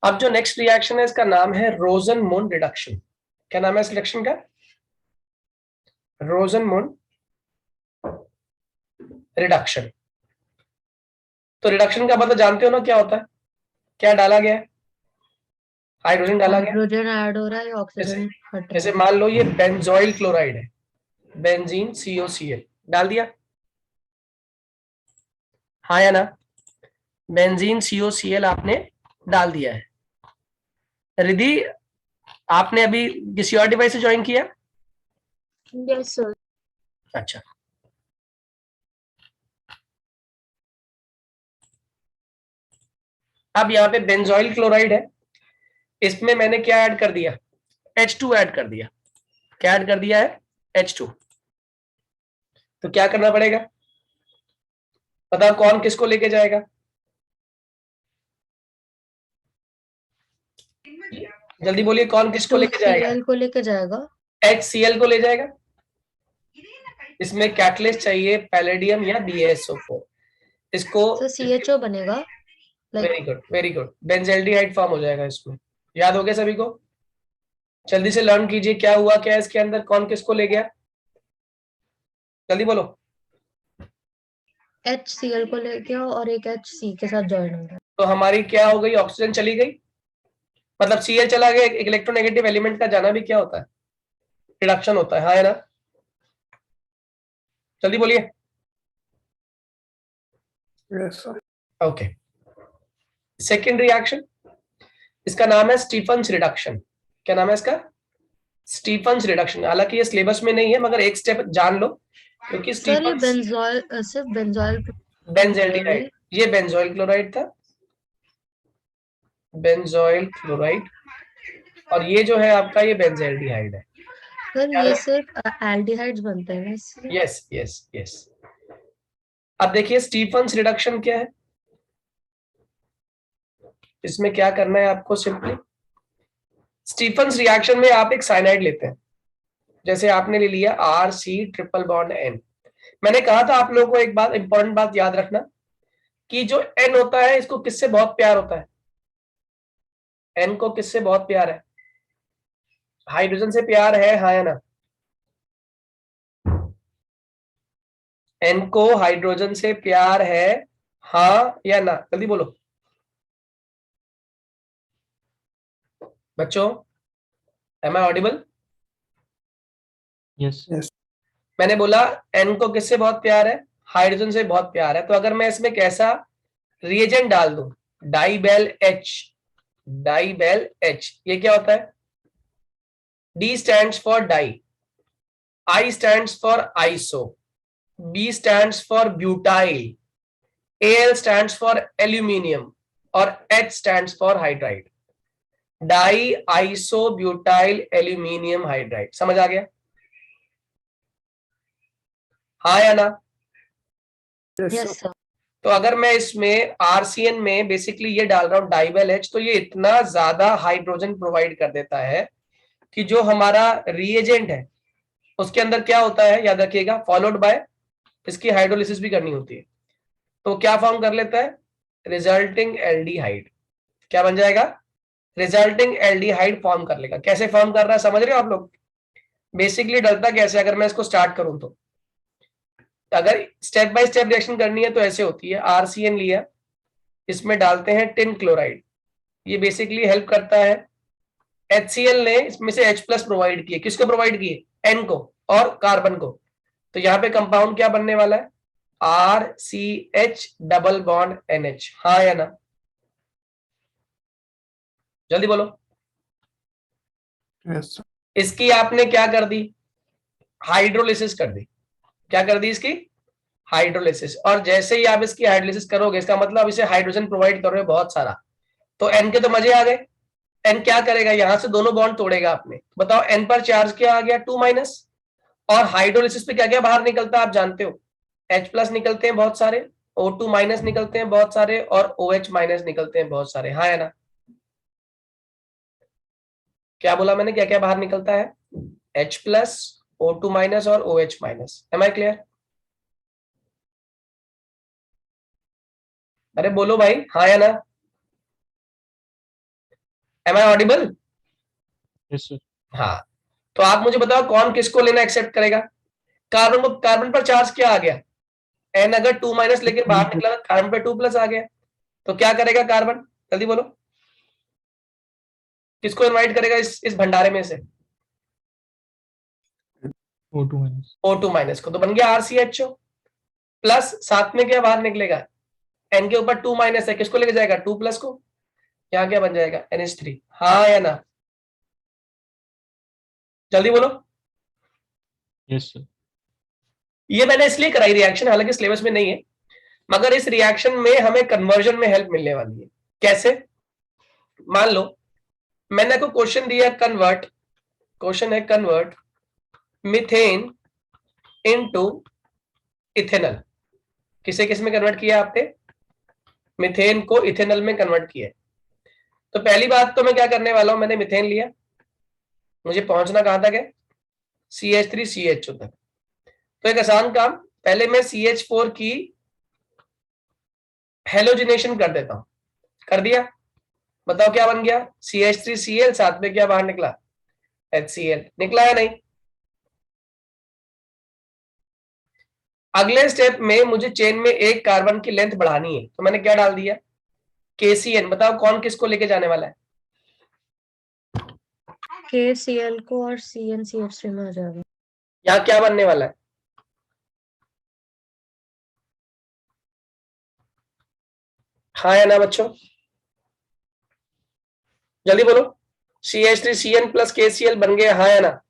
अब जो next reaction है इसका नाम है रोजन-मून रिडक्शन। क्या नाम है इस रिएक्शन का? रोजन-मून रिडक्शन। तो रिडक्शन का मतलब जानते हो ना क्या होता है? क्या डाला गया है? हाइड्रोजन डाला गया। हाइड्रोजन ऐड हो रहा है, ऑक्सीजन हट रहा जैसे है। मान लो ये बेंजोइल क्लोराइड है, बेंजीन COCl डाल दिया, हाँ या ना? बेंजीन COCl आपने डाल दिया है। रिधि, आपने अभी किसी और डिवाइस से ज्वाइन किया? Yes sir. अच्छा, अब यहाँ पे बेंजोइल क्लोराइड है, इसमें मैंने क्या ऐड कर दिया? H2 ऐड कर दिया। क्या ऐड कर दिया है? H2। तो क्या करना पड़ेगा? बताओ कौन किसको लेके जाएगा? जल्दी बोलिए, कौन किसको लेके जाएगा? H2Cl को लेके जाएगा। HCl को ले जाएगा। इसमें कैटलिस्ट चाहिए पैलेडियम या BaSO4। इसको सर CHO बनेगा। Very good, very good, benzaldehyde form हो जाएगा इसमें। याद हो गया सभी को? जल्दी से लर्न कीजिए क्या हुआ, क्या इसके अंदर कौन किसको ले गया, जल्दी बोलो। HCl को लेके और एक HC के साथ ज्वाइन हो रहा है। तो हमारी क्या हो गई? ऑक्सीजन चली गई, मतलब Cl चला गया। एक इलेक्ट्रोनेगेटिव एलिमेंट का जाना भी क्या होता है? रिडक्शन होता है, हाँ है ना? जल्दी बोलिए। Yes sir. Okay, second reaction, इसका नाम है स्टीफन्स रिडक्शन। क्या नाम है इसका? Stephens reduction. हालांकि ये सिलेबस में नहीं है, मगर एक स्टेप जान लो, क्योंकि सर ये स्टीफन्स बेंजोइल, सिर्फ बेंजोइल बेंजल्डिहाइड, ये बेंजोइल क्लोराइड था, बेंजोइल क्लोराइड, और ये जो है आपका ये बेंजल्डिहाइड है। सर ये सिर्फ एल्डिहाइड्स बनते हैं ना इससे। Yes yes yes. अब देखिए स्टीफन्स रिडक्शन क्या है, इसमें क्या करना है आपको? सिंपली स्टीफन्स रिएक्शन में आप एक साइनाइड लेते हैं, जैसे आपने ले लिया RC ट्रिपल बॉन्ड N। मैंने कहा था आप लोगों को एक बात, इंपॉर्टेंट बात याद रखना, कि जो N होता है इसको किससे बहुत प्यार होता है? N को किससे बहुत प्यार है? हाइड्रोजन से प्यार है, हाँ या ना? N को हाइड्रोजन से प्यार है, हाँ या ना? जल्दी बोलो बच्चों, एम आई ऑडिबल? यस। मैंने बोला N को किससे बहुत प्यार है? हाइड्रोजन से बहुत प्यार है। तो अगर मैं इसमें कैसा रिएजेंट डाल दूं, डाइबेल H, डाइबेल H, ये क्या होता है? D stands for di, I stands for iso, B stands for butyl, Al stands for aluminium, और H stands for hydride. Diisobutylaluminium hydride. समझ आ गया, हाँ या ना? Yes sir. तो अगर मैं इसमें RCN में बेसिकली ये डाल रहा हूं डाइबेल H, तो ये इतना ज्यादा हाइड्रोजन प्रोवाइड कर देता है कि जो हमारा रिएजेंट है उसके अंदर क्या होता है, याद रखिएगा, फॉलोड बाय इसकी हाइड्रोलिसिस भी करनी होती है। तो क्या फॉर्म कर लेता है? Resulting aldehyde. क्या बन जाएगा? रिजल्टिंग एल्डिहाइड फॉर्म कर लेगा। कैसे फॉर्म कर रहा है समझ रहे हो आप लोग? बेसिकली डलता कैसे, अगर मैं इसको स्टार्ट करूं तो, अगर स्टेप बाय स्टेप रिएक्शन करनी है तो ऐसे होती है। RCN लिया, इसमें डालते हैं टिन क्लोराइड, ये बेसिकली हेल्प करता है। HCl ने इसमें से H+ प्रोवाइड किए, किसको प्रोवाइड किए? N को और कार्बन को। तो यहाँ पे कंपाउंड क्या बनने वाला है? RCH डबल बॉन्ड NH, हाँ या ना? जल्दी बोलो। Yes sir. इसकी आपने क्या कर दी? हाइड्रोलिसिस कर दी। क्या कर दी इसकी? हाइड्रोलिसिस। और जैसे ही आप इसकी हाइड्रोलिसिस करोगे, इसका मतलब इसे हाइड्रोजन प्रोवाइड कर रहे हो बहुत सारा, तो N के तो मजे आ गए। N क्या करेगा? यहां से दोनों बॉन्ड तोड़ेगा आपने। बताओ N पर चार्ज क्या आ गया? 2-, और हाइड्रोलिसिस पे क्या क्या बाहर निकलता है आप जानते हो? H+ निकलते हैं बहुत सारे, O2- निकलते हैं बहुत सारे, और OH- निकलते हैं बहुत सारे, हाँ या ना? क्या बोला मैंने, क्या क्या बाहर निकलता है? H+, O2- और OH-। M I clear? अरे बोलो भाई, हाँ या ना? Am I audible? Yes sir. हाँ, तो आप मुझे बताओ कौन किसको लेना एक्सेप्ट करेगा? कार्बन पर चार्ज क्या आ गया? एन अगर 2 माइनस लेके बाहर निकला तो कार्बन पे 2 प्लस आ गया, तो क्या करेगा कार्बन? जल्दी बोलो, किसको इनवाइट करेगा इस भंडारे में से? O2 माइनस को, तो बन गया RCHO प्लस, साथ में क्या बाहर निकलेगा? एन के ऊपर 2 माइनस है, किसको लेके जाएगा? 2 प्लस को। यहाँ क्या बन जाएगा? NH3। हाँ या ना? जल्दी बोलो। Yes sir. ये मैंने इसलिए कराई रिएक्शन, हालांकि सिलेबस में नहीं है, मगर इस रिएक्शन में हमें कन्वर्जन में हेल्प मिलने वाली है। कैसे? मान लो मैंने आपको क्वेश्चन दिया, क्वेश्चन है कन्वर्ट मीथेन इनटू इथेनॉल। किसे किस में कन्वर्ट किया आपने? मीथेन को इथेनॉल में कन्वर्ट किया। तो पहली बात तो मैं क्या करने वाला हूं, मैंने मीथेन लिया, मुझे पहुंचना कहां तक है? CH3CHO तक। तो एक आसान काम, पहले मैं CH4 की हेलोजिनेशन कर देता हूं। कर दिया, बताओ क्या बन गया? CH3Cl, साथ में क्या बाहर निकला? HCl। निकला है नहीं? अगले स्टेप में मुझे चेन में एक कार्बन की लेंथ बढ़ानी है, तो मैंने क्या डाल दिया? KCN। बताओ कौन किसको लेके जाने वाला है? KCl को और CnCH3 में आ जाएगा। यहाँ क्या बनने वाला है? हाँ या ना बच्चों? जल्दी बोलो। CH3CN प्लस KCl बन गया, हाँ या ना?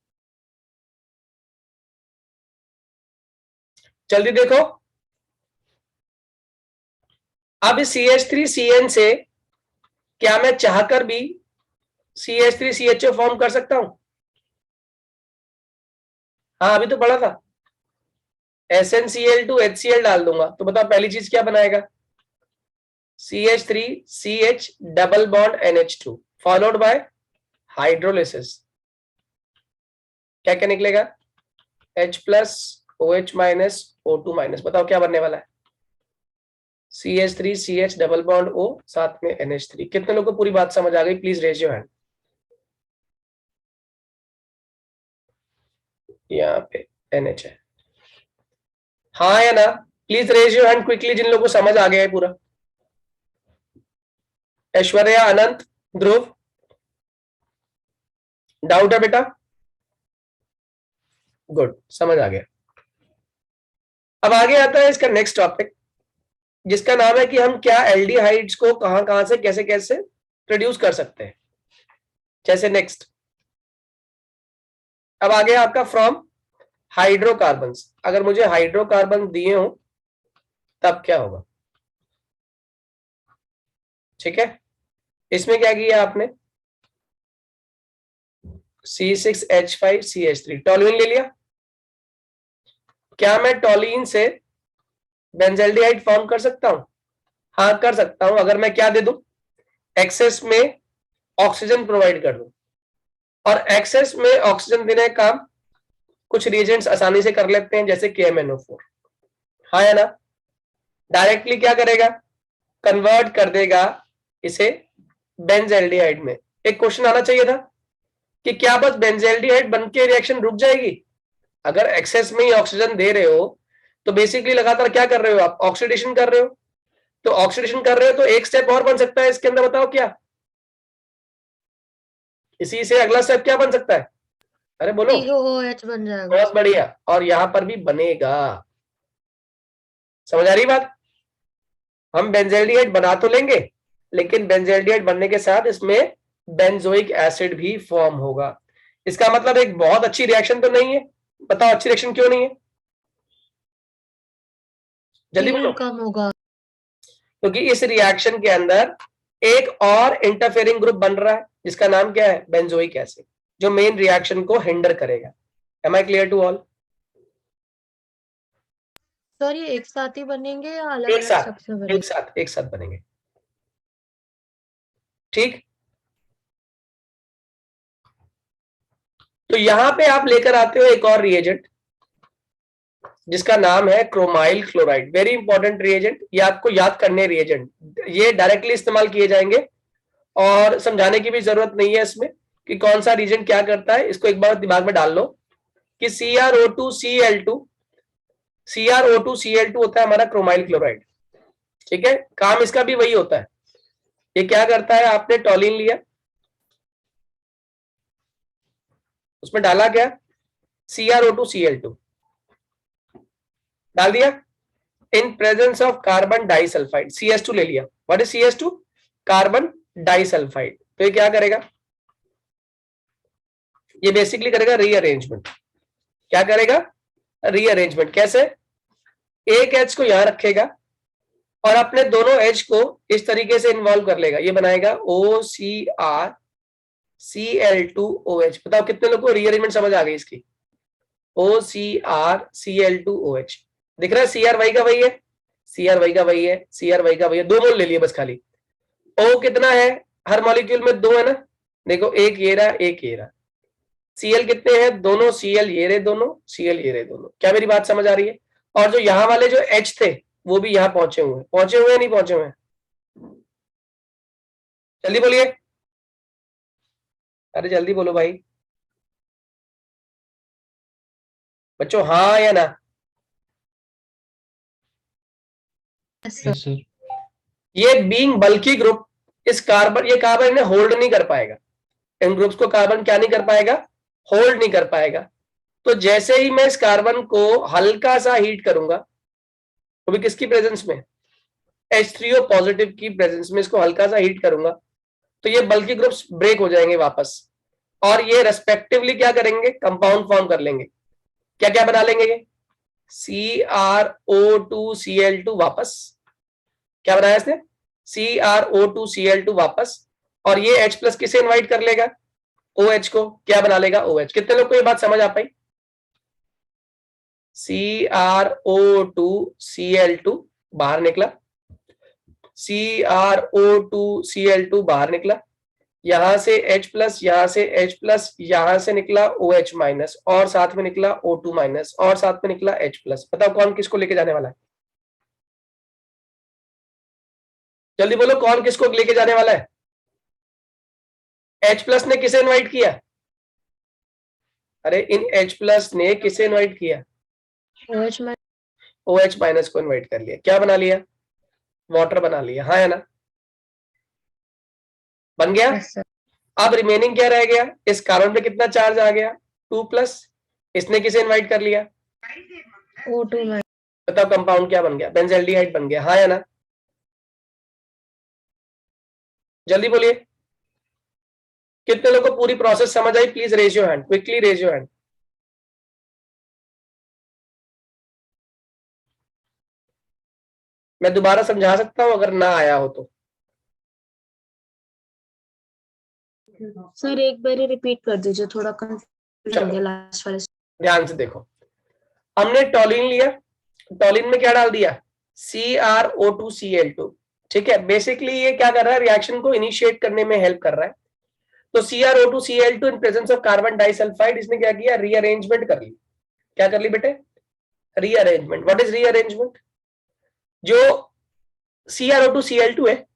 जल्दी देखो। अब इस CH3CN से क्या मैं चाहकर भी CH3CHO फॉर्म कर सकता हूं? हाँ, अभी तो पढ़ा था। SnCl2 HCl डाल दूंगा, तो बताओ पहली चीज क्या बनाएगा? CH3CH double bond NH2 followed by hydrolysis. क्या क्या निकलेगा? H plus OH minus O2 minus. बताओ क्या बनने वाला है? CH3CH डबल बॉन्ड O, साथ में NH3। कितने लोगों को पूरी बात समझ आ गई? Please raise your hand. यहाँ पे NH है, हाँ या ना? Please raise your hand quickly जिन लोगों को समझ आ गया है पूरा। ऐश्वर्या, अनंत, ध्रुव, डाउट है बेटा? गुड, समझ आ गया। अब आगे आता है इसका नेक्स्ट टॉपिक, जिसका नाम है कि हम क्या एल्डिहाइड्स को कहां कहां से कैसे कैसे प्रोड्यूस कर सकते हैं। जैसे नेक्स्ट, अब आगे आपका फ्रॉम हाइड्रोकार्बन्स। अगर मुझे हाइड्रोकार्बन दिए हो तब क्या होगा? ठीक है, इसमें क्या किया आपने? C6H5CH3 टॉल्यूइन ले लिया। क्या मैं टॉलीन से बेंजल्डिहाइड फॉर्म कर सकता हूं? हाँ कर सकता हूं, अगर मैं क्या दे दूं? एक्सेस में ऑक्सीजन प्रोवाइड कर दूं। और एक्सेस में ऑक्सीजन देने का काम कुछ रिएजेंट्स आसानी से कर लेते हैं, जैसे KMnO4। हाँ या ना? डायरेक्टली क्या करेगा? कन्वर्ट कर देगा इसे बेंजल्डिहाइड में। एक क्वेश्चन आना चाहिए था कि क्या बस बेंजल्डिहाइड बनके रिएक्शन रुक जाएगी? अगर एक्सेस में ही ऑक्सीजन दे रहे हो तो बेसिकली लगातार क्या कर रहे हो आप? ऑक्सीडेशन कर रहे हो। तो ऑक्सीडेशन कर रहे हो तो एक स्टेप और बन सकता है इसके अंदर, बताओ क्या? इसी से अगला स्टेप क्या बन सकता है? अरे बोलो। COOH बन जाएगा। बहुत बढ़िया, और यहां पर भी बनेगा। समझ आ रही बात? हम बेंजल्डिहाइड बना तो लेंगे, लेकिन बेंजल्डिहाइड बनने के साथ इसमें बेंजोइक एसिड भी फॉर्म होगा। इसका मतलब एक बहुत अच्छी रिएक्शन तो नहीं है। बताओ अच्छी रिएक्शन क्यों नहीं है? जल्दी बोलो। कम होगा, क्योंकि इस रिएक्शन के अंदर एक और इंटरफेयरिंग ग्रुप बन रहा है, जिसका नाम क्या है? बेंजोइक एसिड, जो मेन रिएक्शन को हिंडर करेगा। Am I clear to all? Sir ये एक साथ ही बनेंगे या अलग एक अलग साथ, स्टेप्स में बनेंगे? एक साथ बनेंगे। ठीक, तो यहां पे आप लेकर आते हो एक और रिएजेंट, जिसका नाम है chromyl chloride. Very important reagent, ये आपको याद करने रिएजेंट, ये डायरेक्टली इस्तेमाल किए जाएंगे और समझाने की भी जरूरत नहीं है इसमें कि कौन सा रीजन क्या करता है, इसको एक बार दिमाग में डाल लो कि CrO2Cl2 होता है हमारा क्रोमाइल क्लोराइड, ठीक है। काम इसका भी वही होता है। ये क्या करता है, आपने टॉलिन लिया, उसमें डाला क्या, CrO2Cl2 डाल दिया, in presence of carbon disulphide CS2 ले लिया। What is CS2? Carbon disulphide. तो ये क्या करेगा, ये बेसिकली करेगा रीअरेंजमेंट। क्या करेगा, रीअरेंजमेंट। कैसे, एक H को यहां रखेगा और अपने दोनों H को इस तरीके से इन्वॉल्व कर लेगा, ये बनाएगा OCrCl2OH। बताओ कितने लोग को रीअरेंजमेंट समझ आ गई इसकी? OCrCl2OH दिख रहा है, CR वही का वही है, CR वही का वही है, CR वही का वही है, 2 मोल ले लिए बस खाली। O कितना है, हर मॉलिक्यूल में 2 है ना, देखो एक ये रहा एक ये रहा। Cl कितने हैं, दोनों Cl ये रहे दोनों, Cl ये रहे दोनों। क्या मेरी बात समझ आ रही है? और जो यहां वाले जो H थे वो भी यहां पहुंचे हुए नहीं पहुंचे हुए? जल्दी बोलिए, अरे जल्दी बोलो भाई बच्चों, हाँ या ना? Yes, Yes, sir. ये बीइंग बल्की ग्रुप, इस कार्बन, ये कार्बन इन्हें होल्ड नहीं कर पाएगा, इन ग्रुप्स को कार्बन क्या नहीं कर पाएगा, होल्ड नहीं कर पाएगा। तो जैसे ही मैं इस कार्बन को हल्का सा हीट करूंगा, वो भी किसकी प्रेजेंस में, H3O पॉजिटिव की प्रेजेंस में, इसको हल्का सा हीट करूंगा तो ये बल्की ग्रुप्स ब्रेक हो जाएंगे वापस, और ये रेस्पेक्टिवली क्या करेंगे, कंपाउंड फॉर्म कर लेंगे। क्या क्या बना लेंगे ये, CrO2Cl2 वापस, क्या बनाया इसने, CrO2Cl2 वापस, और ये H प्लस किसे इनवाइट कर लेगा, OH को, क्या बना लेगा, OH। कितने लोग को ये बात समझ आ पाई? CrO2Cl2 बाहर निकला, CrO2Cl2 बाहर निकला, यहां से H प्लस, यहां से H प्लस, यहां से निकला OH माइनस, और साथ में निकला O2 माइनस, और साथ में निकला H प्लस। बताओ कौन किसको लेके जाने वाला है, जल्दी बोलो कौन किसको लेके जाने वाला है? H प्लस ने किसे इनवाइट किया, अरे इन H प्लस ने किसे इनवाइट किया, OH में OH माइनस को इनवाइट कर लिया। क्या बना लिया, वाटर बना लिया, हाँ है ना, बन गया। yes, sir. अब रिमेनिंग क्या रह गया, इस कार्बन पे कितना चार्ज आ गया, 2 प्लस, इसने किसे इनवाइट कर लिया, O2 में बताओ कंपाउंड क्या बन गया, बेंजल्डिहाइड बन गया, हाँ या ना? जल्दी बोलिए, कितने लोगों को पूरी प्रोसेस समझ आई? Please raise your hand, quickly raise your hand. मैं दोबारा समझा सकता हूं अगर ना आया हो तो। सर एक बार रिपीट कर दीजिए, थोड़ा कंफ्यूज हो गया लास्ट वाले से। ध्यान से देखो, हमने टॉलिन लिया, टॉलिन में क्या डाल दिया, CrO2Cl2, ठीक है। बेसिकली ये क्या कर रहा है, रिएक्शन को इनिशिएट करने में हेल्प कर रहा है। तो CrO2Cl2 in presence of carbon disulphide, इसने क्या किया, रीअरेंजमेंट कर ली। क्या कर ली बेटे, रीअरेंजमेंट। What is rearrangement? जो CrO2Cl2 है,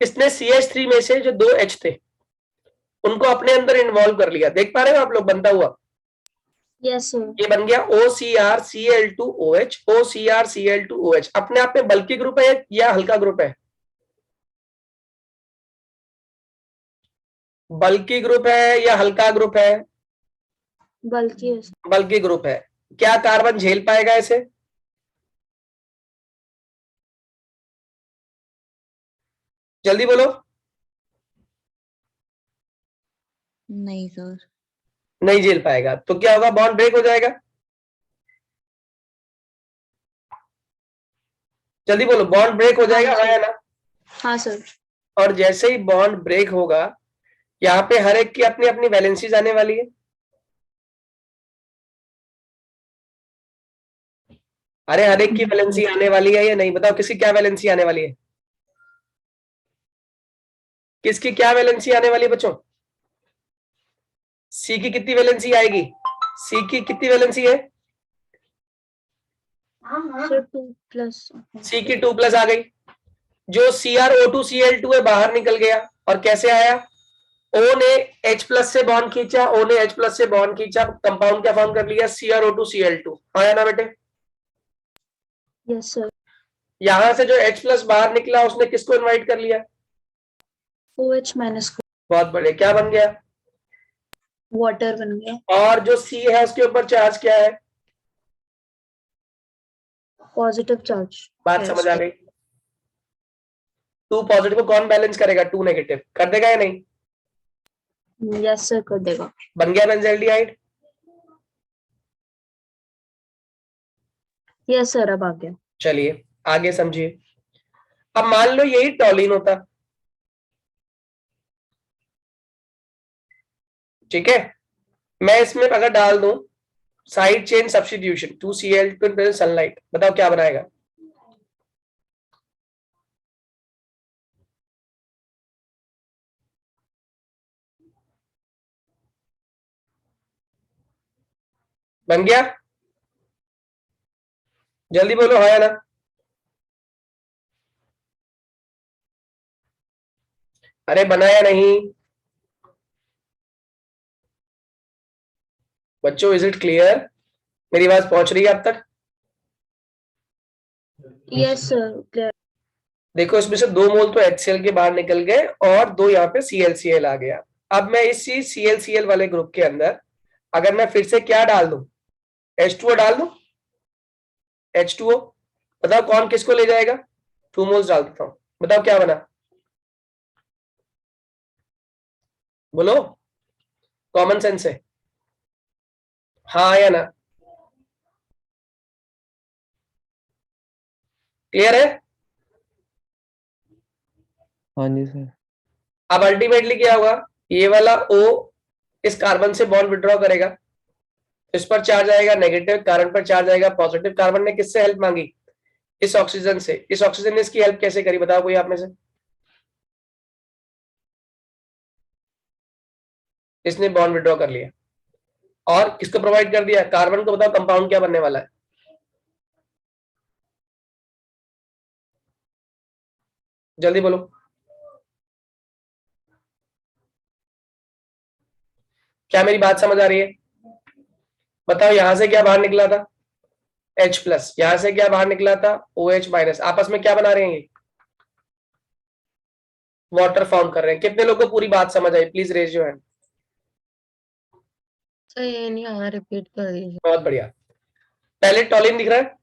इसने CH3 में से जो 2 H थे उनको अपने अंदर इन्वॉल्व कर लिया। देख पा रहे हो आप लोग, बनता हुआ यस सर। ये बन गया OCrCl2OH। OCrCl2OH अपने आप में बल्की ग्रुप है या हल्का ग्रुप है? बल्की ग्रुप है या हल्का ग्रुप है? बल्कि बल्की ग्रुप है। क्या कार्बन झेल पाएगा इसे? जल्दी बोलो। नहीं सर। नहीं झेल पाएगा, तो क्या होगा, बॉन्ड ब्रेक हो जाएगा। जल्दी बोलो, बॉन्ड ब्रेक हो जाएगा, हाँ या ना? हाँ सर। और जैसे ही बॉन्ड ब्रेक होगा, यहाँ पे हर एक की अपनी अपनी वैलेंसीज आने वाली है। अरे हर एक की वैलेंसी आने वाली है या नहीं, बताओ किसकी क्या वैलेंसी आने वाली है, किसकी क्या वैलेंसी आने वाली है बच्चों? सी की कितनी वैलेंसी आएगी, सी की कितनी वैलेंसी है? Sir 2 plus. सी की 2 प्लस आ गई। जो CrO2Cl2 है बाहर निकल गया, और कैसे आया, O ने H प्लस से बॉन्ड खींचा, O ने H प्लस से बॉन्ड खींचा, कंपाउंड क्या फॉर्म कर लिया, CrO2Cl2, आया ना बेटे। Yes sir. यहां से जो H प्लस बाहर निकला उसने किसको इनवाइट कर लिया, OH माइनस को, बहुत बढ़िया, क्या बन गया, वाटर बन गया। और जो C है उसके ऊपर चार्ज क्या है, पॉजिटिव चार्ज। बात समझ आ गई। 2 पॉजिटिव को कौन बैलेंस करेगा, 2 नेगेटिव कर देगा या नहीं, यस सर कर देगा। बन गया बेंजल्डिहाइड। यस सर अब आ गया। चलिए आगे समझिए। अब मान लो यही टॉलिन होता, ठीक है, मैं इसमें अगर डाल दूं side chain substitution 2Cl2 sunlight, बताओ क्या बनाएगा, बन गया, जल्दी बोलो हाँ या ना, अरे बनाया नहीं बच्चों, इज इट क्लियर, मेरी बात पहुंच रही है अब तक। Yes sir. देखो इसमें से 2 मोल तो HCl के बाहर निकल गए और 2 यहाँ पे ClCl आ गया। अब मैं इसी ClCl वाले ग्रुप के अंदर अगर मैं फिर से क्या डाल दूं, H2O डाल दूं, H2O, बताओ कौन किसको ले जाएगा, 2 मोल्स डाल देता हूं, बताओ क्या बना, बोलो, कॉमन सेंस है, हाँ या ना, क्लियर है। हाँ जी सर। अब अल्टीमेटली क्या होगा, ये वाला O इस कार्बन से बॉन्ड विड्रॉ करेगा, इस पर चार्ज आएगा नेगेटिव, कार्बन पर चार्ज आएगा पॉजिटिव, कार्बन ने किससे हेल्प मांगी, इस ऑक्सीजन से, इस ऑक्सीजन ने इसकी हेल्प कैसे करी, बताओ कोई आप में से, इसने बॉन्ड विड्रॉ कर लिया और किसको प्रोवाइड कर दिया, कार्बन को, बताओ कंपाउंड क्या बनने वाला है, जल्दी बोलो, क्या मेरी बात समझ आ रही है, बताओ यहां से क्या बाहर निकला था, H प्लस, यहां से क्या बाहर निकला था, OH माइनस, आपस में क्या बना रहे हैं, वाटर फॉर्म कर रहे हैं। कितने लोगों को पूरी बात समझ आई, please raise your hand. Sir ये नहीं आया, रिपीट कर दीजिए। बहुत बढ़िया, पहले टॉलिन दिख रहा है,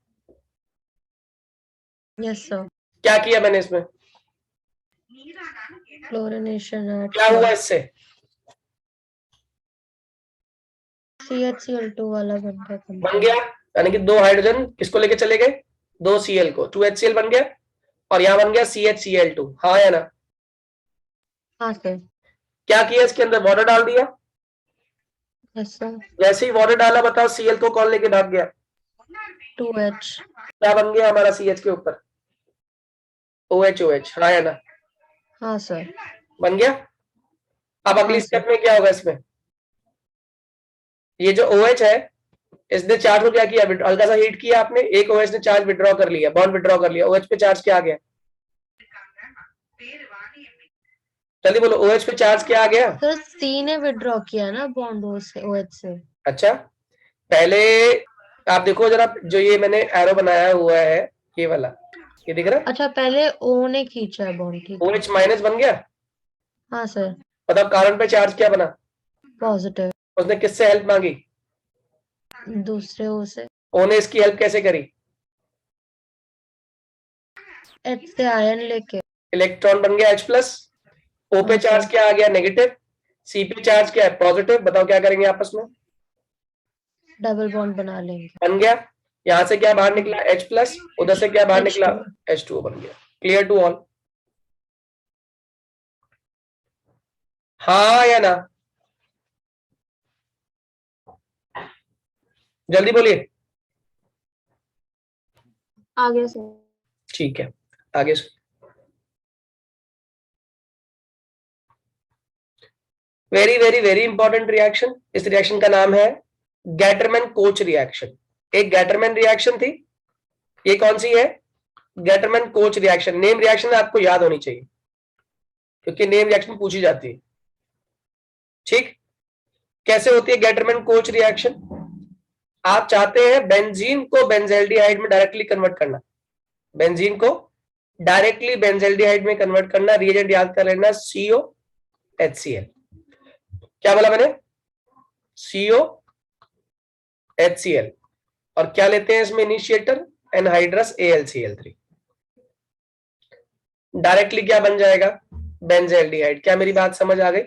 यस सर। क्या किया मैंने इसमें, क्लोरिनेशन ऐड क्या हुआ इससे, CHCl2 वाला बन गया बन गया, यानी कि 2 हाइड्रोजन किसको लेके चले गए, 2 Cl को, 2 HCl बन गया, और यहां बन गया CHCl2, हाँ या ना, हाँ सर। क्या किया इसके अंदर, वाटर डाल दिया, यस सर। जैसे ही वाटर डाला बताओ Cl को कौन लेके भाग गया, 2H। क्या बन गया हमारा CH के ऊपर, OH, हाँ या ना, हाँ सर। बन गया। अब अगली हाँ, स्टेप में क्या होगा इसमें, ये जो OH है इसने चार्ज को क्या किया, हल्का सा हीट किया आपने, एक OH ने चार्ज विड्रॉ कर लिया, बॉन्ड विड्रॉ कर लिया, OH पे चार्ज क्या आ गया, जल्दी बोलो, OH पे चार्ज क्या आ गया, सर C ने विड्रॉ किया ना बॉन्ड से, OH से। अच्छा पहले आप देखो जरा, जो ये मैंने एरो बनाया हुआ है ये वाला, ये दिख रहा है, अच्छा पहले O ने खींचा है बॉन्ड, ठीक है। OH माइनस बन गया, हाँ सर। बताओ कार्बन पे चार्ज क्या बना, पॉजिटिव। उसने किससे हेल्प मांगी, दूसरे O से। O ने इसकी हेल्प कैसे करी, H से आयन लेके। इलेक्ट्रॉन बन गया H प्लस, O पे हाँ, चार्ज सर। क्या आ गया नेगेटिव, C पे चार्ज क्या है पॉजिटिव, बताओ क्या करेंगे आपस में, डबल बॉन्ड बना लेंगे। बन गया, यहां से क्या बाहर निकला H प्लस, उधर से क्या बाहर निकला H2O बन गया, क्लियर टू ऑल, हाँ या ना, जल्दी बोलिए, आगे सर। ठीक है आगे, very very very important reaction, इस रिएक्शन का नाम है गैटरमैन कोच रिएक्शन। एक गैटरमैन रिएक्शन थी, ये कौन सी है, Gattermann coach reaction, name reaction आपको याद होनी चाहिए क्योंकि नेम रिएक्शन पूछी जाती है। ठीक, कैसे होती है गेटरमैन कोच रिएक्शन? आप चाहते हैं बेंजीन को बेंजल्डिहाइड में डायरेक्टली कन्वर्ट करना, बेंजीन को डायरेक्टली बेंजल्डिहाइड में कन्वर्ट करना। रिएजेंट याद कर लेना, CO HCl। क्या बोला मैंने? CO HCl। और क्या लेते हैं इसमें इनिशिएटर? Anhydrous AlCl3। डायरेक्टली क्या बन जाएगा? बेंजल्डिहाइड। क्या मेरी बात समझ आ गई?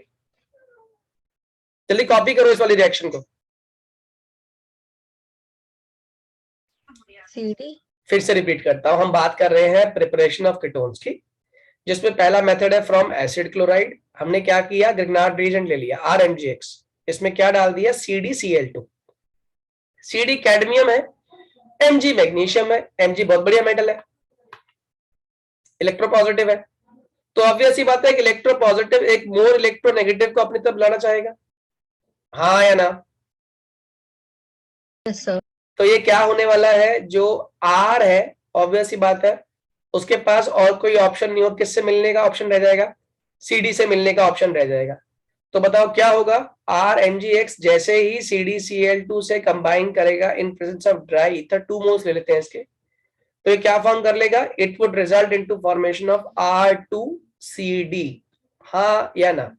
जल्दी कॉपी करो इस वाली रिएक्शन को। CD फिर से रिपीट करता हूं, हम बात कर रहे हैं प्रिपरेशन ऑफ कीटोन्स की, जिसमें पहला मेथड है फ्रॉम एसिड क्लोराइड। हमने क्या किया? ग्रिग्नार्ड रिएजेंट ले लिया RMgx, इसमें क्या डाल दिया? CdCl2। CD कैडमियम है, Mg मैग्नीशियम है। Mg बहुत बढ़िया मेटल है, इलेक्ट्रोपॉजिटिव है, तो ऑब्वियस ही बात है कि इलेक्ट्रोपॉजिटिव एक मोर इलेक्ट्रोनेगेटिव को अपनी तरफ लाना चाहेगा, हाँ या ना? yes sir तो ये क्या होने वाला है? जो R है, ऑब्वियस ही बात है, उसके पास और कोई ऑप्शन नहीं हो, किससे मिलने का ऑप्शन रह जाएगा? CD से मिलने का ऑप्शन रह जाएगा। तो बताओ क्या होगा? RMgx जैसे ही CdCl2 से कंबाइन करेगा in presence of dry ether, 2 moles ले लेते हैं इसके, तो ये क्या फॉर्म कर लेगा? It would result into formation of R2CD, हाँ या ना?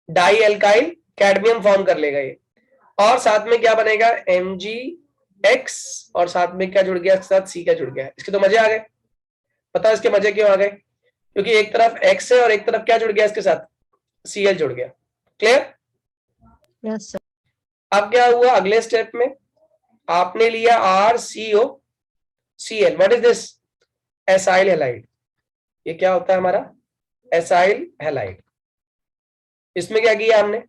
डाई एल्काइल कैडमियम फॉर्म कर लेगा ये, और साथ में क्या बनेगा? MgX, और साथ में क्या जुड़ गया? इसके साथ C क्या जुड़ गया? इसके तो मजे आ गए। पता इसके मजे क्यों आ गए? क्योंकि एक तरफ X है और एक तरफ क्या जुड़ गया? इसके साथ Cl जुड़ गया। क्लियर? yes sir अब क्या हुआ? अगले स्टेप में आपने लिया RCOCl। What is this? Acyl halide. ये क्या होता है हमारा? Acyl halide. इसमें क्या किया हमने?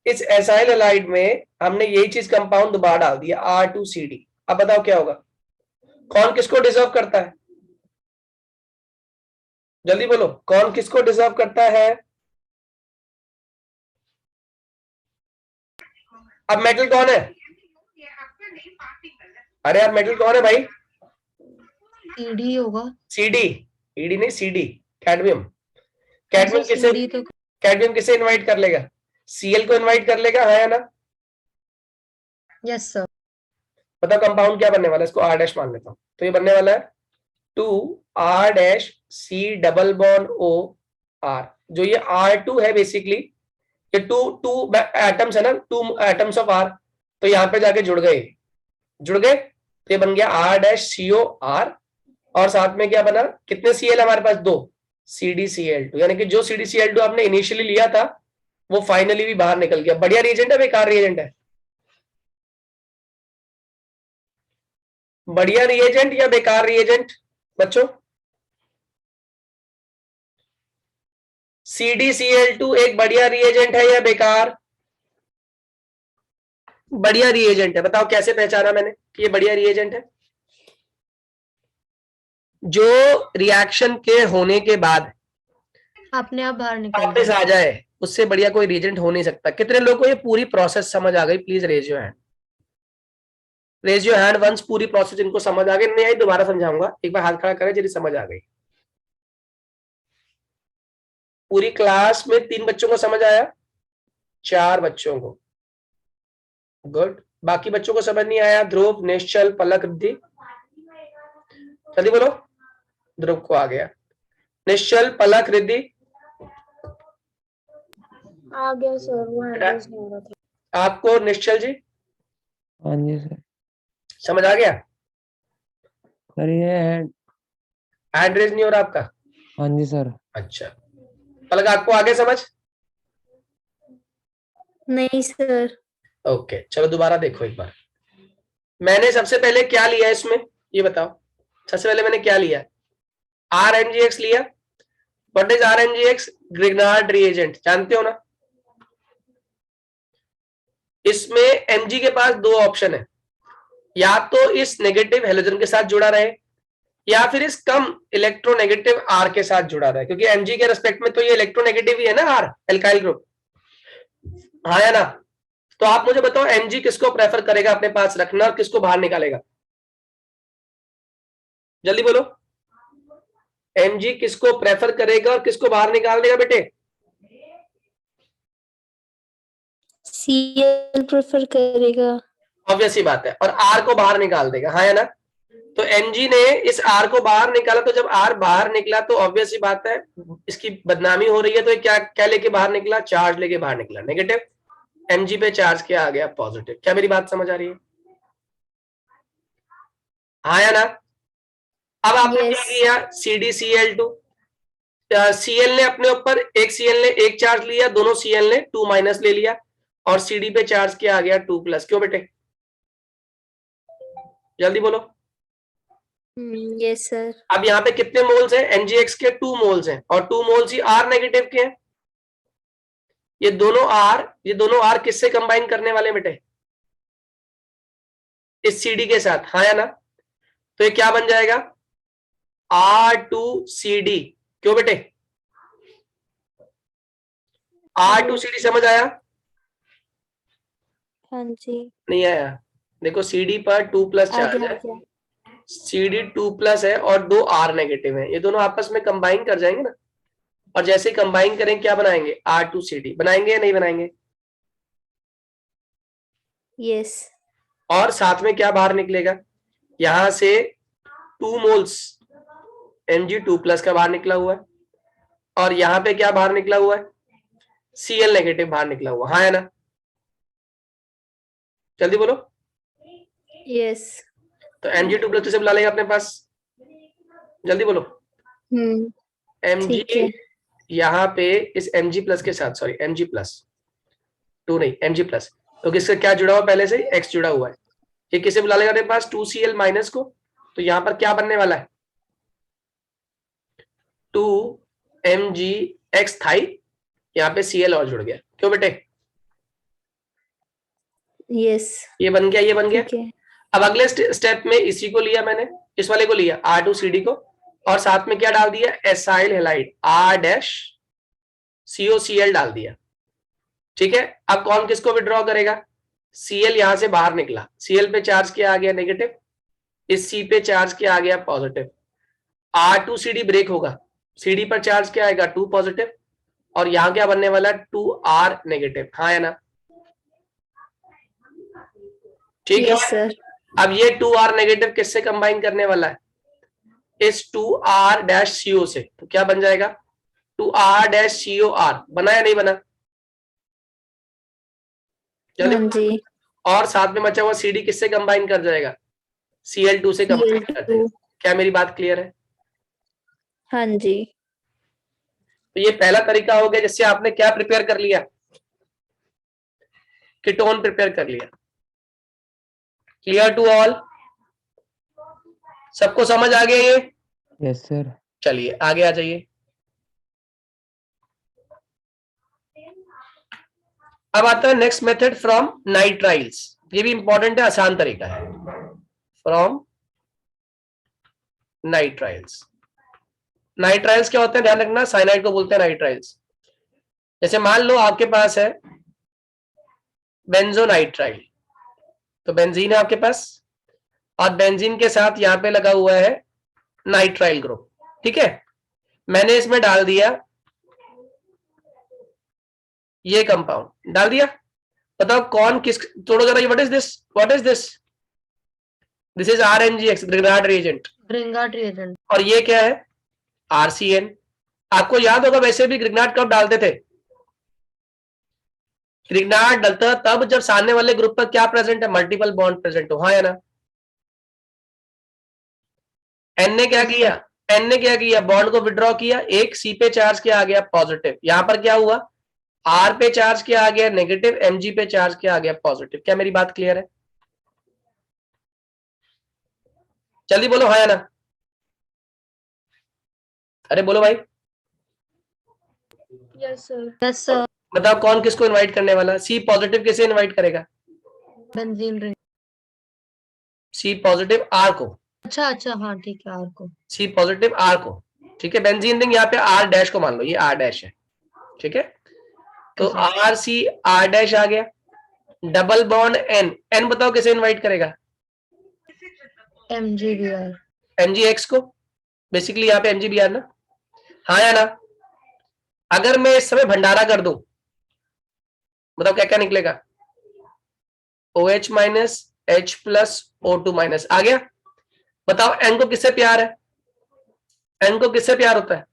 इस एसाइल हैलाइड में हमने यही चीज कंपाउंड दोबारा डाल दिया, R2CD। अब बताओ क्या होगा? कौन किसको डिजर्व करता है? जल्दी बोलो, कौन किसको डिजर्व करता है? अब मेटल कौन है? अरे अब मेटल कौन है भाई? CD होगा CD। ED नहीं, CD कैडमियम। कैडमियम किसे, CD तो कैडमियम किसे इनवाइट कर लेगा? Cl को इनवाइट कर लेगा, है ना? yes sir बताओ कंपाउंड क्या बनने वाला है? इसको R' मान लेता हूं, तो ये बनने वाला है 2R' C double bond O R। जो ये R2 है बेसिकली, ये टू एटम्स है ना, 2 एटम्स ऑफ R, तो यहां पे जाके जुड़ गए, तो ये बन गया R' COR, और साथ में क्या बना? कितने Cl हमारे पास? 2 CdCl2। यानी कि जो CdCl2 आपने इनिशियली लिया था वो फाइनली भी बाहर निकल गया। बढ़िया रिएजेंट है, बेकार रिएजेंट है? बढ़िया रिएजेंट या बेकार रिएजेंट बच्चों? CdCl2 एक बढ़िया रिएजेंट है या बेकार? बढ़िया रिएजेंट है। बताओ कैसे पहचाना मैंने कि ये बढ़िया रिएजेंट है? जो रिएक्शन के होने के बाद अपने आप बाहर निकल वापस आ जाए, उससे बढ़िया कोई रिएजेंट हो नहीं सकता। कितने लोगों को ये पूरी प्रोसेस समझ आ गई? Please raise your hand, raise your hand once. पूरी प्रोसेस इनको समझ आ गई? नहीं आई दोबारा समझाऊंगा, एक बार हाथ खड़ा करें यदि समझ आ गई। पूरी क्लास में 3 बच्चों को समझ आया? 4 बच्चों को, गुड। बाकी बच्चों को समझ नहीं आया? ध्रुव, निश्चल, पलक, रिद्धि, जल्दी बोलो। ध्रुव को आ गया, निश्चल, पलक, रिद्धि आ गया सर, वो एड्रेस नहीं हो रहा था। आपको? निश्चल जी हाँ जी सर। समझ आ गया? सर ये हैंड रेज नहीं हो रहा आपका? हाँ जी सर। अच्छा, पलक आपको आगे समझ? नहीं सर। ओके, चलो दोबारा देखो एक बार। मैंने सबसे पहले क्या लिया इसमें, ये बताओ। सबसे पहले मैंने क्या लिया? RMgx लिया। What is RMgx? Grignard reagent, जानते हो ना? इसमें Mg के पास 2 ऑप्शन है, या तो इस नेगेटिव हेलोजन के साथ जुड़ा रहे या फिर इस कम इलेक्ट्रोनेगेटिव R के साथ जुड़ा रहे, क्योंकि Mg के रेस्पेक्ट में तो ये इलेक्ट्रोनेगेटिव ही है ना R, एल्काइल ग्रुप, हाँ या ना? तो आप मुझे बताओ Mg किसको प्रेफर करेगा अपने पास रखना और किसको बाहर निकालेगा? जल्दी बोलो, Mg किसको प्रेफर करेगा और किसको बाहर निकाल देगा बेटे? Cl प्रेफर करेगा। ऑब्वियस ही बात है, और R को बाहर निकाल देगा, हाँ या ना? तो Mg ने इस R को बाहर निकाला, तो जब R बाहर निकला तो ऑब्वियस ही बात है इसकी बदनामी हो रही है, तो ये क्या क्या लेके बाहर निकला? चार्ज लेके बाहर निकला, नेगेटिव। Mg पे चार्ज क्या आ गया? पॉजिटिव। क्या मेरी बात समझ आ रही है? हाँ या ना? अब आपने क्या Yes. किया? CdCl2, Cl ने अपने ऊपर एक Cl ने एक चार्ज लिया, दोनों Cl ने 2 माइनस ले लिया, और Cd पे चार्ज क्या आ गया? 2 प्लस। क्यों बेटे? जल्दी बोलो। Yes sir. अब यहाँ पे कितने मोल्स हैं? NGX के 2 मोल्स हैं, और 2 मोल्स ही R नेगेटिव के हैं। ये दोनों R किससे कंबाइन करने वाले बेटे? इस CD के साथ, हाँ या ना? तो ये क्या बन जाएगा? R2CD। क्यों बेटे? R2CD समझ आया? हाँ जी। नहीं आया? देखो CD पर 2 प्लस चार्ज है, CD 2 प्लस है और 2 R नेगेटिव है, ये दोनों आपस में कंबाइन कर जाएंगे ना, और जैसे कंबाइन करें क्या बनाएंगे? R2CD बनाएंगे या नहीं बनाएंगे? Yes. और साथ में क्या बाहर निकलेगा? यहां से 2 मोल्स Mg2 प्लस का बाहर निकला हुआ है, और यहां पे क्या बाहर निकला हुआ है? Cl नेगेटिव बाहर निकला हुआ, हाँ है ना? जल्दी बोलो। Yes. तो Mg2 प्लस से बुला लेगा अपने पास, जल्दी बोलो। Mg ठीक है। यहाँ पे इस Mg प्लस के साथ, सॉरी Mg प्लस 2 नहीं, Mg प्लस, तो किसका क्या जुड़ा हुआ? पहले से ही X जुड़ा हुआ है, ये किसे बुला लेगा अपने पास? 2Cl माइनस को। तो यहाँ पर क्या बनने वाला है? 2MgX था ही, यहाँ पे Cl और जुड़ गया। क्यों बेटे? Yes. ये बन गया, ये बन गया। ठीक है। अब अगले स्टेप में इसी को लिया मैंने, इस वाले को लिया R2CD को, और साथ में क्या डाल दिया? एसाइल हैलाइड R-COCl डाल दिया। ठीक है, अब कौन किसको विड्रॉ करेगा? Cl यहां से बाहर निकला, Cl पे चार्ज क्या आ गया? नेगेटिव। इस C पे चार्ज क्या आ गया? पॉजिटिव। R2CD ब्रेक होगा, CD पर चार्ज क्या आएगा? 2 पॉजिटिव, और यहां क्या बनने वाला? 2R नेगेटिव, हाँ है ना? ठीक Yes है। sir. अब ये 2R नेगेटिव किससे कंबाइन करने वाला है? इस 2R-CO से, तो क्या बन जाएगा? 2R-COR बना या नहीं बना? हाँ जी। और साथ में बचा हुआ CD किससे कंबाइन कर जाएगा? Cl2 से कंबाइन कर जाएगा। क्या मेरी बात क्लियर है? हाँ जी। तो ये पहला तरीका हो गया जिससे आपने क्या प्रिपेयर कर लिया? कीटोन प्रिपेयर कर लिया। Clear to all? सबको समझ आ गया ये? Yes sir. चलिए आगे आ जाइए। अब आता है नेक्स्ट मेथड फ्रॉम नाइट्राइल्स। ये भी इंपॉर्टेंट है, आसान तरीका है। From nitriles. नाइट्राइल्स क्या होते हैं? ध्यान रखना, साइनाइड को बोलते हैं नाइट्राइल्स। जैसे मान लो आपके पास है बेंजोनाइट्राइल, तो बेंजीन है आपके पास, और बेंजीन के साथ यहां पे लगा हुआ है नाइट्राइल ग्रुप। ठीक है, मैंने इसमें डाल दिया ये कंपाउंड, डाल दिया। बताओ कौन किस, तोड़ो जरा ये, what is this? What is this? This is RNGX, Grignard reagent. Grignard reagent. और ये क्या है? RCN। आपको याद होगा वैसे भी ग्रिग्नार्ड कब डालते थे? ग्रिग्नार्ड डलता तब जब सामने वाले ग्रुप पर क्या प्रेजेंट है? मल्टीपल बॉन्ड प्रेजेंट हो, हाँ या ना? एन ने क्या किया? एन ने क्या किया? बॉन्ड को विड्रॉ किया, एक C पे चार्ज क्या आ गया? पॉजिटिव। यहां पर क्या हुआ? R पे चार्ज क्या आ गया? नेगेटिव। Mg पे चार्ज क्या आ गया? पॉजिटिव। क्या मेरी बात क्लियर है? जल्दी बोलो हाँ या ना? अरे बोलो भाई। Yes sir. Yes sir. बताओ कौन किसको इनवाइट करने वाला? C पॉजिटिव किसे इनवाइट करेगा? Benzene ring. C positive R को। अच्छा अच्छा, हाँ ठीक है, आर को। C पॉजिटिव R को। ठीक है, बेंजीन रिंग यहाँ पे R डैश को मान लो, ये R डैश है। ठीक है, तो RC R डैश आ गया। डबल बॉन्ड N, N बताओ किसे इनवाइट करेगा? MgBr। MgX को, बेसिकली यहाँ पे MgBr ना, हाँ या ना? अगर मैं इस समय भंडारा कर दूं, बताओ क्या क्या निकलेगा? OH minus H plus O2 minus, आ गया? बताओ N को किससे प्यार है? N को किससे प्यार होता है?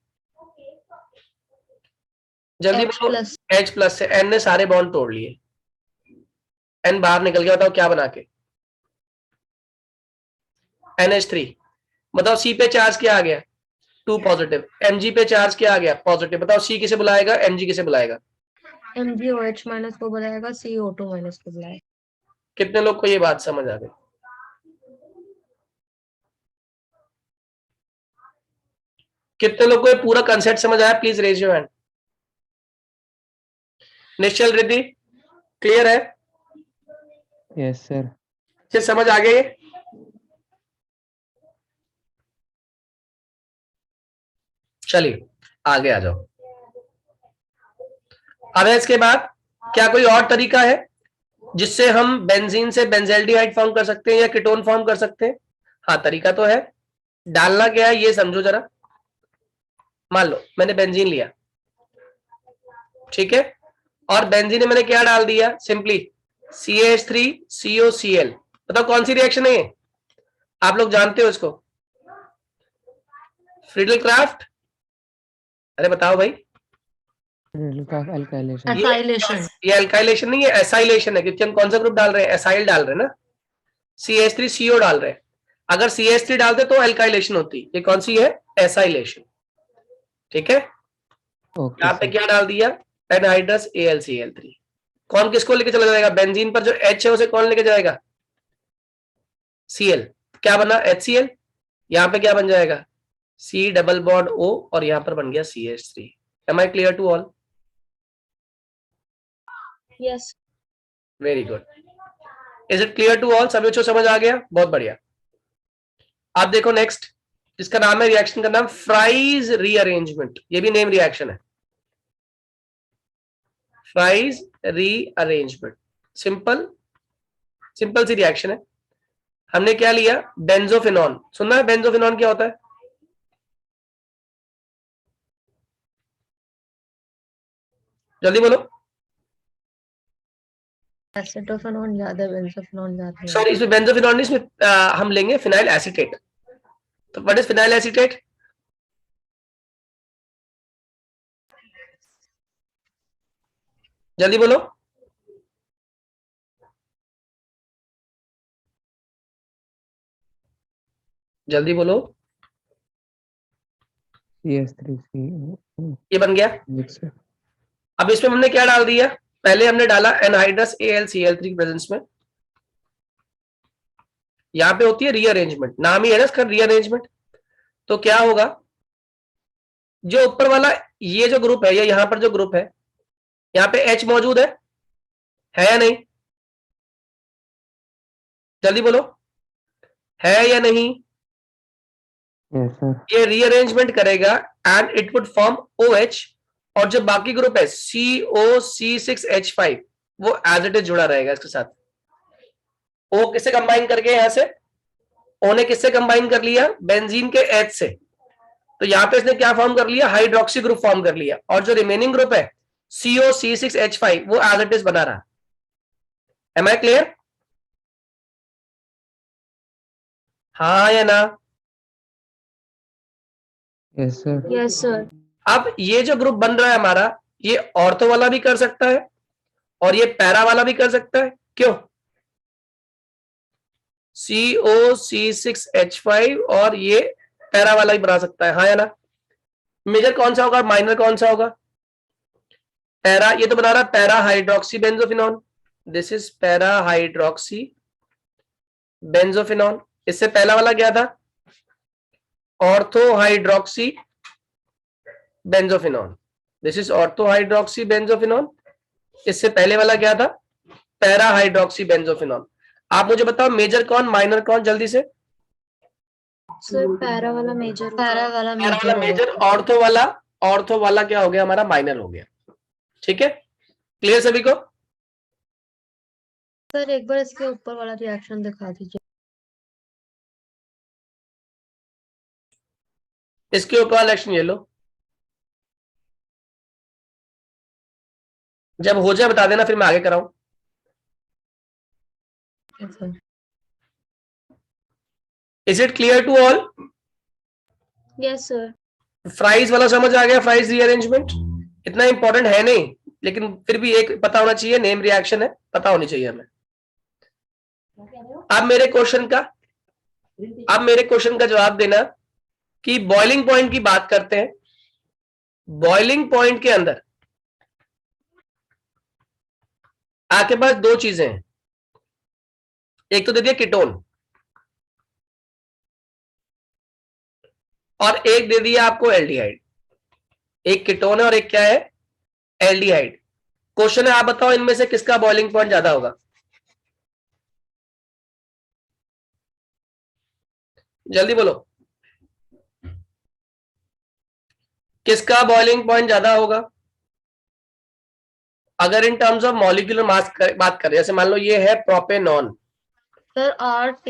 जल्दी H बोलो। प्लस H प्लस से। N ने सारे बॉन्ड तोड़ लिए, N बाहर निकल गया, बताओ क्या बना के? NH3। बताओ C पे चार्ज क्या आ गया? 2 पॉजिटिव। Mg पे चार्ज क्या आ गया? पॉजिटिव। बताओ C किसे बुलाएगा, Mg किसे बुलाएगा? MgOH माइनस को बुलाएगा, CO2 माइनस को बुलाएगा। कितने लोग को ये बात समझ आ गई? कितने लोग को ये पूरा कंसेप्ट समझ आया? Please raise your hand. Nishchal Riddhi clear है? Yes sir. अच्छे समझ आ गए? चलिए आगे आ जाओ। अब इसके बाद क्या कोई और तरीका है जिससे हम बेंजीन से बेंजेल्डिहाइड फॉर्म कर सकते हैं या कीटोन फॉर्म कर सकते हैं? हाँ तरीका तो है। डालना क्या है ये समझो जरा। मान लो मैंने बेंजीन लिया, ठीक है, और बेंजीन में मैंने क्या डाल दिया? Simply CH3COCl। बताओ कौन सी रिएक्शन है ये? आप लोग जानते हो इसको? Friedel craft? अरे बताओ भाई। अल्काइलेशन। एसाइलेशन। ये अल्काइलेशन नहीं है, एसाइलेशन है, क्योंकि हम कौन सा ग्रुप डाल रहे हैं? एसाइल डाल रहे हैं ना, CH3CO डाल रहे हैं। अगर CH3 डालते तो अल्काइलेशन होती, ये कौन सी है? एसाइलेशन। ठीक है, ओके यहाँ पे सर। क्या डाल दिया? Anhydrous AlCl3। कौन किसको लेके चला जाएगा? बेंजीन पर जो H है उसे कौन लेके जाएगा? Cl। क्या बना? HCl। यहाँ पे क्या बन जाएगा? C डबल बॉन्ड O, और यहाँ पर बन गया CH3। Am I clear to all? Yes. Very good. Is it clear to all? सभी को समझ आ गया? बहुत बढ़िया। आप देखो नेक्स्ट, जिसका नाम है, रिएक्शन का नाम फ्राइज रीअरेंजमेंट। ये भी नेम रिएक्शन है, फ्राइज रीअरेंजमेंट। सिंपल सिंपल सी रिएक्शन है। हमने क्या लिया? बेंजोफिनॉन। सुनना है बेंजोफिनॉन क्या होता है? जल्दी बोलो। एसिटोफेनॉन ज्यादा, बेंजोफेनॉन ज्यादा। सॉरी, इसमें बेंजोफिनॉन नहीं, इसमें हम लेंगे फिनाइल एसीटेट। तो व्हाट इज फिनाइल एसीटेट? जल्दी बोलो। जल्दी बोलो। CH3CO। ये बन गया। सर। अब इसमें हमने क्या डाल दिया? पहले हमने डाला एनहाइड्रस AlCl3 की प्रेजेंस में। यहाँ पे होती है रीअरेंजमेंट, नाम ही है ना इसका, रीअरेंजमेंट। तो क्या होगा? जो ऊपर वाला ये जो ग्रुप है, या यहाँ पर जो ग्रुप है, यहाँ पे H मौजूद है या नहीं? जल्दी बोलो, है या नहीं? Yes sir. ये रीअरेंजमेंट करेगा and it would form OH, और जो बाकी ग्रुप है COC6H5 वो एज इट इज जुड़ा रहेगा इसके साथ। O किससे कंबाइन करके, यहां से O ने किससे कंबाइन कर लिया? बेंजीन के H से। तो यहां पे इसने क्या फॉर्म कर लिया? हाइड्रोक्सी ग्रुप फॉर्म कर लिया, और जो रिमेनिंग ग्रुप है COC6H5 वो एज इट इज बना रहा। Am I clear? हाँ या ना? Yes sir. Yes sir. अब ये जो ग्रुप बन रहा है हमारा, ये ऑर्थो वाला भी कर सकता है और ये पैरा वाला भी कर सकता है। क्यों? COC6H5 और ये पैरा वाला भी बना सकता है, हाँ या ना? मेजर कौन सा होगा, माइनर कौन सा होगा? पैरा। ये तो बना रहा है para hydroxy benzophenone. This is para hydroxy benzophenone. इससे पहला वाला क्या था? Ortho hydroxy benzophenone. This is ortho hydroxy benzophenone. इससे पहले वाला क्या था? Para hydroxy benzophenone. आप मुझे बताओ मेजर कौन, माइनर कौन, जल्दी से। सर पैरा वाला मेजर हो पैरा जाएगा। वाला पैरा वाला मेजर मेजर, ऑर्थो वाला क्या हो गया हमारा? माइनर हो गया। ठीक है, क्लियर सभी को? सर एक बार इसके ऊपर वाला रिएक्शन दिखा दीजिए। इसके ऊपर एक्शन ये लो, जब हो जाए बता देना, फिर मैं आगे कराऊं। Yes, sir. Is it clear to all? Yes sir. Fries वाला समझ आ गया? फ्राइज रीअरेंजमेंट इतना इंपॉर्टेंट है नहीं, लेकिन फिर भी एक पता होना चाहिए, नेम रिएक्शन है, पता होनी चाहिए हमें। अब मेरे क्वेश्चन का जवाब देना कि बॉइलिंग पॉइंट की बात करते हैं। बॉइलिंग पॉइंट के अंदर आपके पास दो चीजें हैं, एक तो दे दिया कीटोन और एक दे दिया आपको एल्डिहाइड। एक कीटोन है और एक क्या है? एल्डिहाइड। क्वेश्चन है, आप बताओ इनमें से किसका बॉइलिंग पॉइंट ज्यादा होगा? जल्दी बोलो, किसका बॉइलिंग पॉइंट ज्यादा होगा? अगर in terms of molecular mass बात करें, जैसे मान लो ये है प्रोपेनॉन। Sir, RT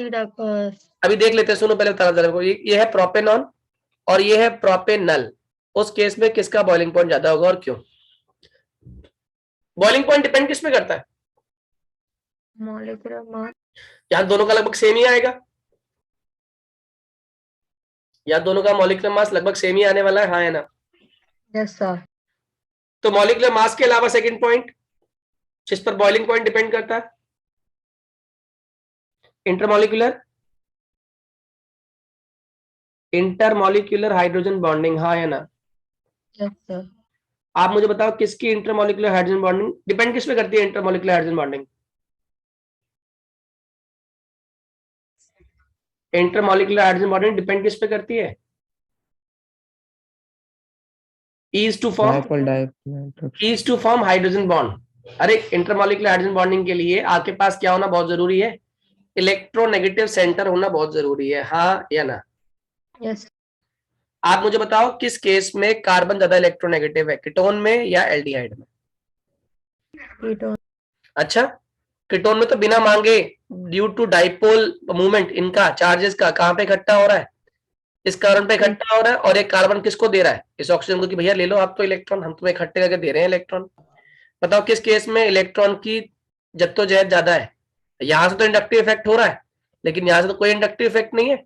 अभी देख लेते हैं, सुनो पहले बता दो, ये है प्रोपेनॉन और ये है प्रोपेनल। उस केस में किसका बॉइलिंग पॉइंट ज्यादा होगा और क्यों? बॉइलिंग पॉइंट डिपेंड किस पे करता है? molecular mass. यहां दोनों का लगभग सेम ही आएगा, या दोनों का मॉलिक्यूलर मास लगभग सेम ही आने वाला है, हाँ है ना? Yes, sir. तो मॉलिक्यूलर मास के अलावा सेकंड पॉइंट जिस पर बॉइलिंग पॉइंट डिपेंड करता है, इंटरमॉलिक्यूलर हाइड्रोजन बॉन्डिंग, हाँ है ना? Yes, sir. आप मुझे बताओ किसकी इंटरमॉलिक्यूलर हाइड्रोजन बॉन्डिंग डिपेंड किस पे करती है? इंटरमॉलिक्यूलर हाइड्रोजन बॉन्डिंग डिपेंड किस पे करती है? Is to Dipole form hydrogen bond. अरे इंटरमॉलिक्यूलर हाइड्रोजन बॉन्डिंग के लिए आपके पास क्या होना बहुत जरूरी है? इलेक्ट्रोनेगेटिव सेंटर होना बहुत जरूरी है, हाँ या ना? Yes. आप मुझे बताओ किस केस में कार्बन ज्यादा इलेक्ट्रोनेगेटिव है, कीटोन में या एल्डिहाइड में? Ketone. अच्छा, कीटोन में तो बिना मांगे ड्यू टू डाइपोल मूवमेंट इनका चार्जेस का कहां पे इकट्ठा हो रहा है? इस कार्बन पे इकट्ठा हो रहा है। और एक कार्बन किसको दे रहा है? इस ऑक्सीजन को, कि भैया ले लो आप तो इलेक्ट्रॉन, हम तुम्हें इकट्ठे करके दे रहे हैं इलेक्ट्रॉन। बताओ किस केस में इलेक्ट्रॉन की जद्दोजहद ज्यादा है? यहां से तो इंडक्टिव इफेक्ट हो रहा है, लेकिन यहां से तो कोई इंडक्टिव इफेक्ट नहीं है।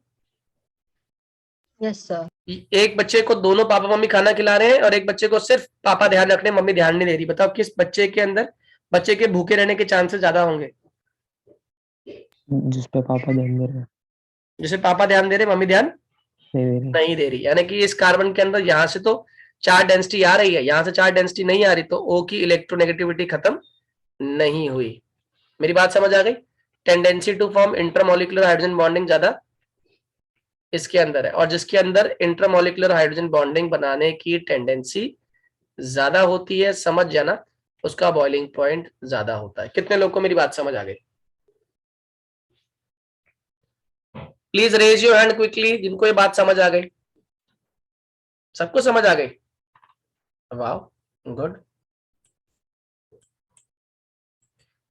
Yes, sir. एक बच्चे को दोनों पापा मम्मी खाना खिला रहे हैं और एक बच्चे को सिर्फ पापा ध्यान रख रहे हैं, मम्मी ध्यान नहीं दे रही। बताओ किस बच्चे के अंदर बच्चे के भूखे रहने के चांसेस ज्यादा होंगे? जिस पे पापा ध्यान दे रहे हैं, जिसे पापा ध्यान दे रहे, मम्मी ध्यान नहीं दे रही। नहीं दे रही। यानी कि इस कार्बन के अंदर यहां से तो चार डेंसिटी आ रही है, यहां से चार डेंसिटी नहीं आ रही, तो O की इलेक्ट्रोनेगेटिविटी खत्म नहीं हुई। मेरी बात समझ आ गई? Tendency to form intermolecular hydrogen bonding ज्यादा इसके अंदर है, और जिसके अंदर इंटरमॉलिक्यूलर हाइड्रोजन बॉन्डिंग बनाने की टेंडेंसी ज्यादा होती है, समझ जाना, उसका बॉइलिंग पॉइंट ज्यादा होता है। कितने लोग को मेरी बात समझ आ गई? Please raise your hand quickly जिनको ये बात समझ आ गई। सबको समझ आ गई? वाह, गुड।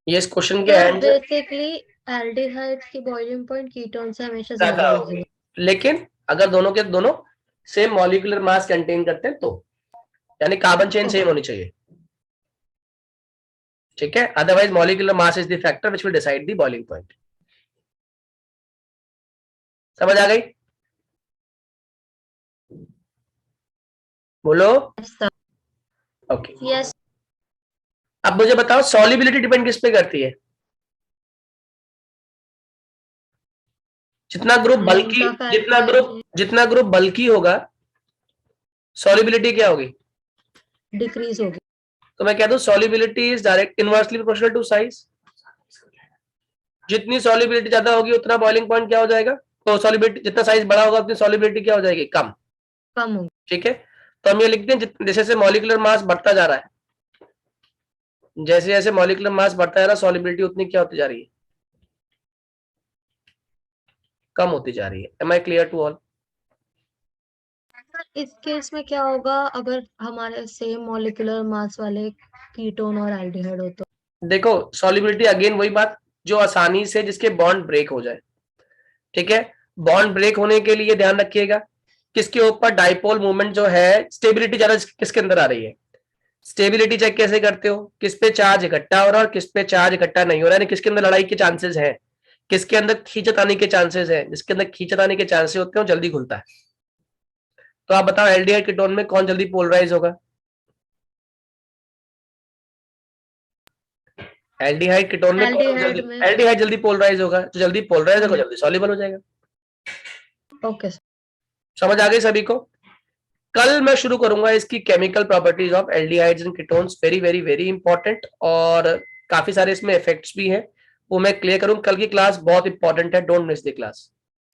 ये इस क्वेश्चन के Sir, एंड basically aldehyde की boiling point ketone से हमेशा ज्यादा ज्यादा होगी, होगी. लेकिन अगर दोनों के दोनों सेम मॉलिक्यूलर मास कंटेन करते हैं तो, यानी कार्बन चेन सेम होनी चाहिए, ठीक है? Otherwise molecular mass is the factor which will decide the boiling point. समझ आ गई? बोलो। Yes, sir. Okay, Yes. अब मुझे बताओ सॉल्युबिलिटी डिपेंड किस पे करती है? जितना ग्रुप बल्की जितना ग्रुप बल्की होगा, सॉल्युबिलिटी क्या होगी? Decrease होगी. तो मैं कह दूं solubility is direct inversely proportional to size. जितनी सॉल्युबिलिटी ज्यादा होगी उतना बॉइलिंग पॉइंट क्या हो जाएगा? तो सॉल्युबिलिटी जितना साइज बड़ा होगा उतनी सॉल्युबिलिटी क्या हो जाएगी? कम होगी. ठीक है, तो हम ये लिखते हैं जैसे जैसे मॉलिक्यूलर मास बढ़ता जा रहा है, जैसे जैसे मॉलिक्यूलर मास बढ़ता जा रहा है, सॉल्युबिलिटी उतनी क्या होती जा रही है? कम होती जा रही है। Am I clear to all? इस केस में क्या होगा अगर हमारे सेम मॉलिक्यूलर मास वाले कीटोन और एल्डिहाइड हो तो? देखो सॉल्युबिलिटी अगेन वही बात, जो आसानी से जिसके बॉन्ड ब्रेक हो जाए, ठीक है? बॉन्ड ब्रेक होने के लिए ध्यान रखिएगा किसके ऊपर डाइपोल मूवमेंट जो है, स्टेबिलिटी ज्यादा किसके अंदर आ रही है। स्टेबिलिटी चेक कैसे करते हो, किस पे चार्ज इकट्ठा हो रहा है और किस पे चार्ज इकट्ठा नहीं हो रहा है, किसके अंदर लड़ाई के चांसेस हैं, किसके अंदर खींचत आने के चांसेस हैं। जिसके अंदर खींचत आने के चांसेस होते हैं वो जल्दी खुलता है। तो आप बताओ एल्डिहाइड कीटोन में कौन जल्दी पोलराइज होगा। एल्डिहाइड कीटोन में कौन एल्डिहाइड जल्दी, में। एल्डिहाइड जल्दी पोलराइज होगा। जो जल्दी पोलराइज होगा जल्दी सॉल्युबल हो जाएगा। Okay sir. समझ आ गई सभी को। कल मैं शुरू करूंगा इसकी chemical properties of aldehydes and ketones, very very very important, और काफी सारे इसमें इफेक्ट्स भी हैं, वो मैं क्लियर करूं। कल की क्लास बहुत इंपॉर्टेंट है, डोंट मिस द क्लास।